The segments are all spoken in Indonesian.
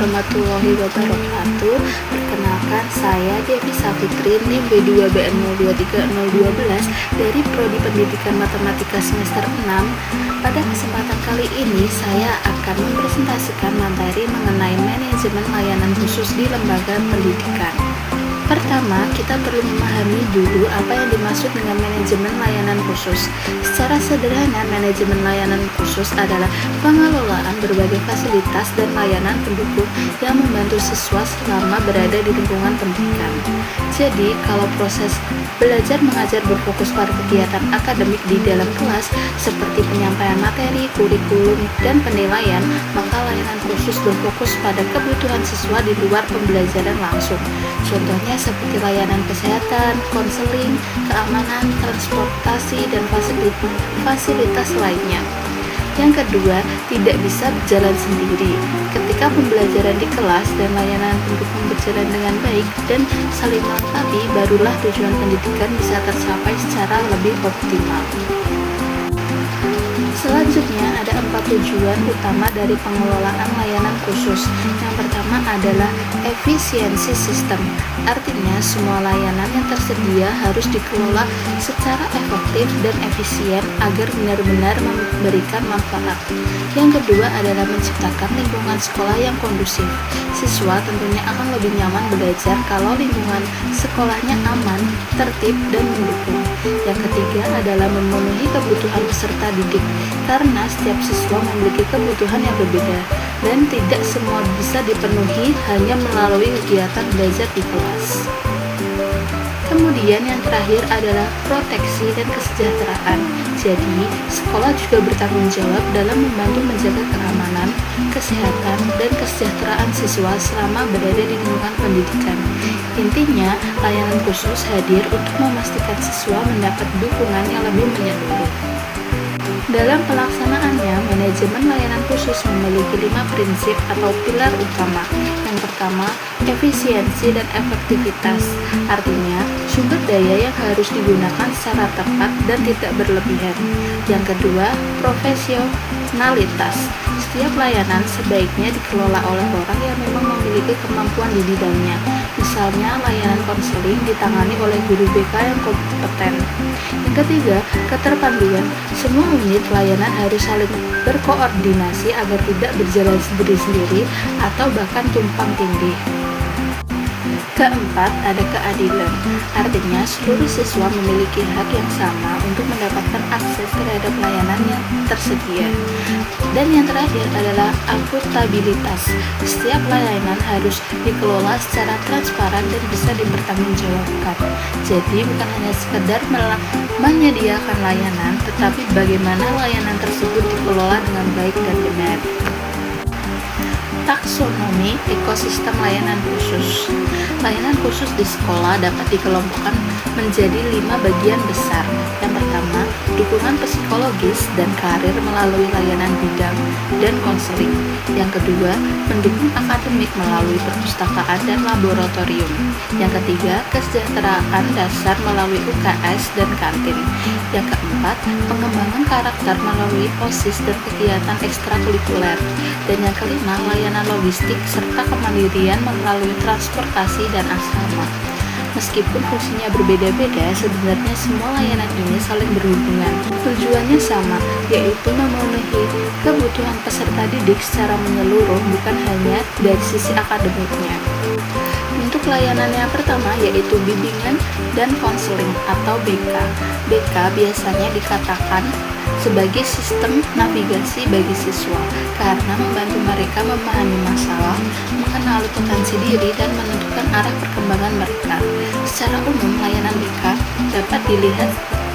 warahmatullahi wabarakatuh. Perkenalkan, saya Devi Safitri, NIM B2BN023012 dari Prodi Pendidikan Matematika semester 6. Pada kesempatan kali ini, saya akan mempresentasikan materi mengenai manajemen layanan khusus di lembaga pendidikan. Pertama, kita perlu memahami dulu apa yang dimaksud dengan manajemen layanan khusus. Secara sederhana, manajemen layanan khusus adalah pengelolaan berbagai fasilitas dan layanan pendukung yang membantu siswa selama berada di lingkungan pendidikan. Jadi, kalau proses belajar mengajar berfokus pada kegiatan akademik di dalam kelas, seperti penyampaian materi, kurikulum, dan penilaian, maka layanan khusus berfokus pada kebutuhan siswa di luar pembelajaran langsung. Contohnya seperti layanan kesehatan, konseling, keamanan, transportasi, dan fasilitas lainnya. Yang kedua, tidak bisa berjalan sendiri. Ketika pembelajaran di kelas dan layanan pendukung berjalan dengan baik dan saling melengkapi, barulah tujuan pendidikan bisa tercapai secara lebih optimal. Selanjutnya, ada 4 tujuan utama dari pengelolaan layanan khusus. Yang pertama adalah efisiensi sistem. Artinya, semua layanan yang tersedia harus dikelola secara efektif dan efisien agar benar-benar memberikan manfaat. Yang kedua adalah menciptakan lingkungan sekolah yang kondusif. Siswa tentunya akan lebih nyaman belajar kalau lingkungan sekolahnya aman, tertib, dan mendukung. Yang ketiga adalah memenuhi kebutuhan peserta didik, karena setiap siswa memiliki kebutuhan yang berbeda dan tidak semua bisa dipenuhi hanya melalui kegiatan belajar di kelas. Kemudian yang terakhir adalah proteksi dan kesejahteraan. Jadi, sekolah juga bertanggung jawab dalam membantu menjaga keamanan, kesehatan, dan kesejahteraan siswa selama berada di lingkungan pendidikan. Intinya, layanan khusus hadir untuk memastikan siswa mendapat dukungan yang lebih menyeluruh. Dalam pelaksanaannya, manajemen layanan khusus memiliki 5 prinsip atau pilar utama. Yang pertama, efisiensi dan efektivitas. Artinya, sumber daya yang harus digunakan secara tepat dan tidak berlebihan. Yang kedua, profesionalitas. Setiap layanan sebaiknya dikelola oleh orang yang memang memiliki kemampuan di bidangnya. Misalnya, layanan konseling ditangani oleh guru BK yang kompeten. Yang ketiga, keterpanduan. Semua unit layanan harus saling berkoordinasi agar tidak berjalan sendiri-sendiri atau bahkan tumpang tindih. Keempat, ada keadilan. Artinya, seluruh siswa memiliki hak yang sama untuk mendapatkan akses terhadap layanan yang tersedia. Dan yang terakhir adalah akuntabilitas. Setiap layanan harus dikelola secara transparan dan bisa dipertanggungjawabkan. Jadi, bukan hanya sekedar menyediakan layanan, tetapi bagaimana layanan tersebut dikelola dengan baik dan benar. Taksonomi ekosistem layanan khusus. Layanan khusus di sekolah dapat dikelompokkan menjadi 5 bagian besar. Yang pertama, dukungan psikologis dan karir melalui layanan bidang dan konseling. Yang kedua, mendukung akademik melalui perpustakaan dan laboratorium. Yang ketiga, kesejahteraan dasar melalui UKS dan kantin. Yang keempat, pengembangan karakter melalui OSIS dan kegiatan ekstrakurikuler. Dan yang kelima, layanan logistik serta kemandirian melalui transportasi dan asrama. Meskipun fungsinya berbeda-beda, sebenarnya semua layanan ini saling berhubungan. Tujuannya sama, yaitu memenuhi kebutuhan peserta didik secara menyeluruh, bukan hanya dari sisi akademiknya. Untuk layanan yang pertama yaitu bimbingan dan konseling atau BK. BK biasanya dikatakan sebagai sistem navigasi bagi siswa karena membantu mereka memahami masalah, mengenali potensi diri, dan menentukan arah perkembangan mereka. Secara umum, layanan BK dapat dilihat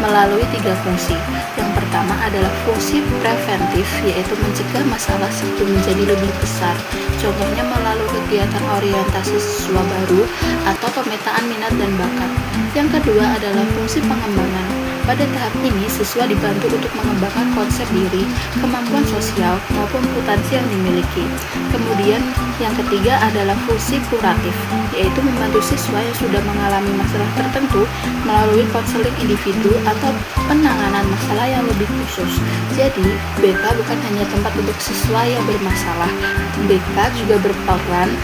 melalui 3 fungsi. Yang pertama adalah fungsi preventif, yaitu mencegah masalah sebelum menjadi lebih besar. Contohnya melalui kegiatan orientasi siswa baru atau pemetaan minat dan bakat. Yang kedua adalah fungsi pengembangan. Pada tahap ini, siswa dibantu untuk mengembangkan konsep diri, kemampuan sosial, maupun potensi yang dimiliki. Kemudian, yang ketiga adalah fungsi kuratif, yaitu membantu siswa yang sudah mengalami masalah tertentu melalui konseling individu atau penanganan masalah yang lebih khusus. Jadi, BK bukan hanya tempat untuk siswa yang bermasalah. BK juga berperan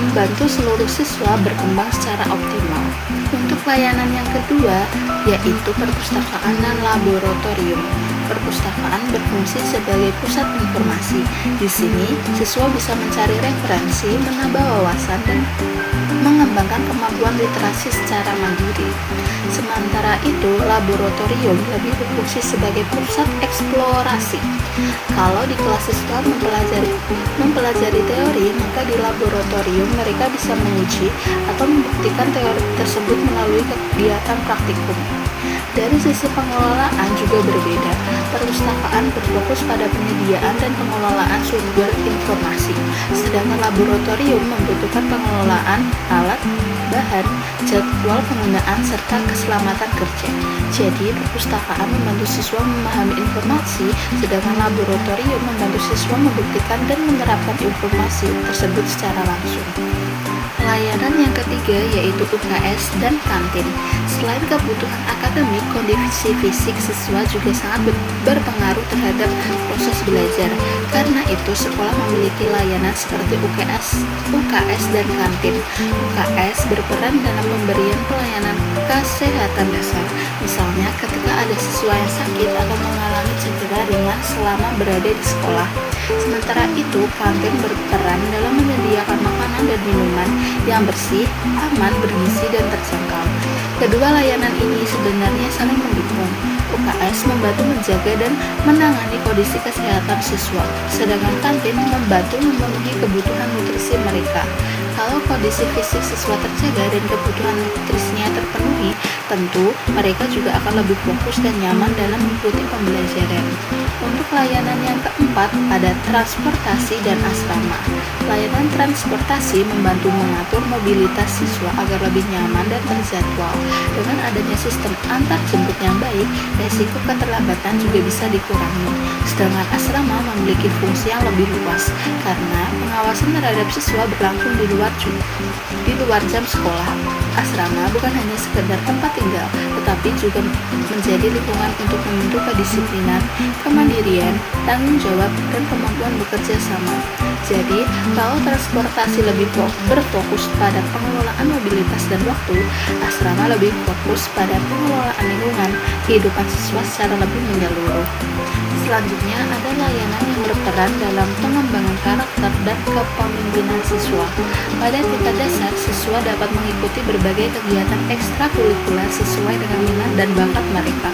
membantu seluruh siswa berkembang secara optimal. Untuk layanan yang kedua, yaitu perpustakaan dan laboratorium. Perpustakaan berfungsi sebagai pusat informasi. Di sini, siswa bisa mencari referensi, menambah wawasan, dan mengembangkan kemampuan literasi secara mandiri. Sementara itu, laboratorium lebih berfungsi sebagai pusat eksplorasi. Kalau di kelas siswa mempelajari teori, maka di laboratorium mereka bisa menguji atau membuktikan teori tersebut melalui kegiatan praktikum. Dari sisi pengelolaan juga berbeda. Perpustakaan berfokus pada penyediaan dan pengelolaan sumber informasi, sedangkan laboratorium membutuhkan pengelolaan alat, bahan, jadwal penggunaan, serta keselamatan kerja. Jadi, perpustakaan membantu siswa memahami informasi, sedangkan laboratorium membantu siswa membuktikan dan menerapkan informasi tersebut secara langsung. Layanan yang ketiga yaitu UKS dan kantin. Selain kebutuhan akademik, kondisi fisik siswa juga sangat berpengaruh terhadap proses belajar. Karena itu, sekolah memiliki layanan seperti UKS dan kantin. UKS berperan dalam pemberian pelayanan kesehatan dasar. Misalnya, ketika ada siswa yang sakit atau mengalami cedera ringan selama berada di sekolah. Sementara itu, kantin berperan dalam menyediakan makanan dan minuman yang bersih, aman, bergizi, dan terjangkau. Kedua layanan ini sebenarnya saling mendukung. UKS membantu menjaga dan menangani kondisi kesehatan siswa, sedangkan kantin membantu memenuhi kebutuhan nutrisi mereka. Kalau kondisi fisik siswa terjaga dan kebutuhan nutrisinya terpenuhi, tentu mereka juga akan lebih fokus dan nyaman dalam mengikuti pembelajaran. Untuk layanan yang keempat, ada transportasi dan asrama. Layanan transportasi membantu mengatur mobilitas siswa agar lebih nyaman dan terjadwal. Dengan adanya sistem antar jemput yang baik, resiko keterlambatan juga bisa dikurangi. Sedangkan asrama memiliki fungsi yang lebih luas, karena pengawasan terhadap siswa berlangsung di luar jam sekolah. Asrama bukan hanya sekedar tempat tinggal, tetapi juga menjadi lingkungan untuk membentuk kedisiplinan, kemandirian, tanggung jawab, dan kemampuan bekerja sama. Jadi, kalau transportasi lebih berfokus pada pengelolaan mobilitas dan waktu, asrama lebih fokus pada pengelolaan lingkungan, kehidupan siswa secara lebih menyeluruh. Selanjutnya, ada layanan yang berperan dalam pengembangan karakter dan kepemimpinan siswa. Pada tingkat dasar, siswa dapat mengikuti berbagai kegiatan ekstrakurikuler sesuai dengan minat dan bakat mereka.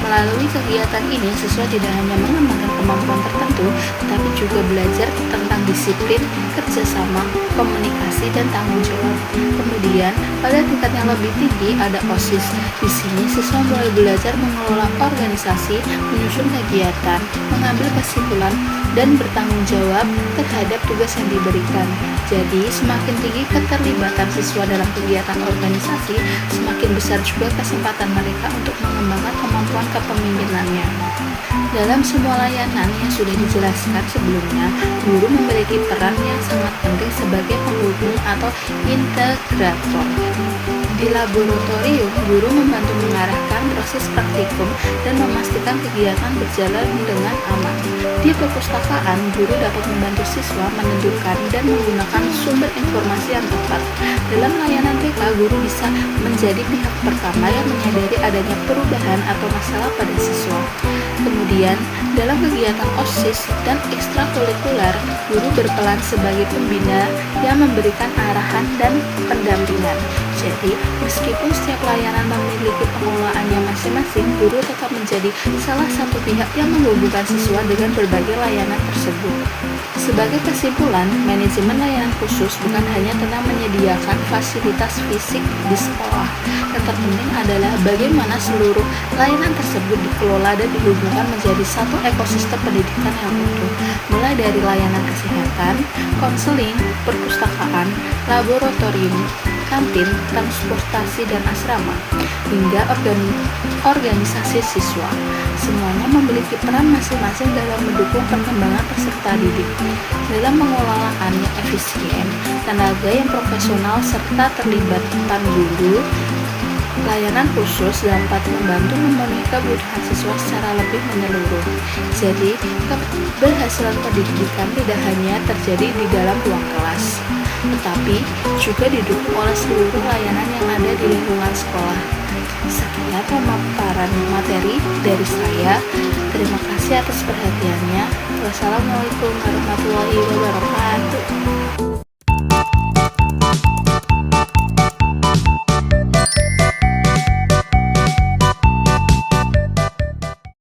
Melalui kegiatan ini, siswa tidak hanya mengembangkan kemampuan tertentu, tetapi juga belajar tentang disiplin, kerjasama, komunikasi, dan tanggung jawab. Kemudian, pada tingkat yang lebih tinggi ada OSIS. Di sini, siswa mulai belajar mengelola organisasi, menyusun kegiatan, mengambil kesimpulan, dan bertanggung jawab terhadap tugas yang diberikan. Jadi, semakin tinggi keterlibatan siswa dalam kegiatan organisasi, semakin besar juga kesempatan mereka untuk mengembangkan kemampuan kepemimpinannya. Dalam semua layanan yang sudah dijelaskan sebelumnya, guru memiliki peran yang sangat penting sebagai penghubung atau integrator. Di laboratorium, guru membantu mengarahkan proses praktikum dan memastikan kegiatan berjalan dengan aman. Di perpustakaan, guru dapat membantu siswa menentukan dan menggunakan sumber informasi yang tepat. Dalam layanan BK, guru bisa menjadi pihak pertama yang menyadari adanya perubahan atau masalah pada siswa. Kemudian, dalam kegiatan OSIS dan ekstrakurikuler, guru berperan sebagai pembina yang memberikan arahan dan pendampingan. Jadi, meskipun setiap layanan memiliki pengelolaannya masing-masing, guru tetap menjadi salah satu pihak yang menghubungkan siswa dengan berbagai layanan tersebut. Sebagai kesimpulan, manajemen layanan khusus bukan hanya tentang menyediakan fasilitas fisik di sekolah. Yang terpenting adalah bagaimana seluruh layanan tersebut dikelola dan dihubungkan menjadi satu ekosistem pendidikan yang utuh, mulai dari layanan kesehatan, konseling, perpustakaan, laboratorium, kantin, transportasi dan asrama, hingga organisasi siswa. Semuanya memiliki peran masing-masing dalam mendukung perkembangan peserta didik. Dalam mengelolakannya efisien, tenaga yang profesional serta terlibatan guru, layanan khusus dapat membantu memenuhi kebutuhan siswa secara lebih menyeluruh. Jadi, keberhasilan pendidikan tidak hanya terjadi di dalam ruang kelas, tetapi juga didukung oleh seluruh layanan yang ada di lingkungan sekolah. Sekian pemaparan materi dari saya. Terima kasih atas perhatiannya. Wassalamualaikum warahmatullahi wabarakatuh.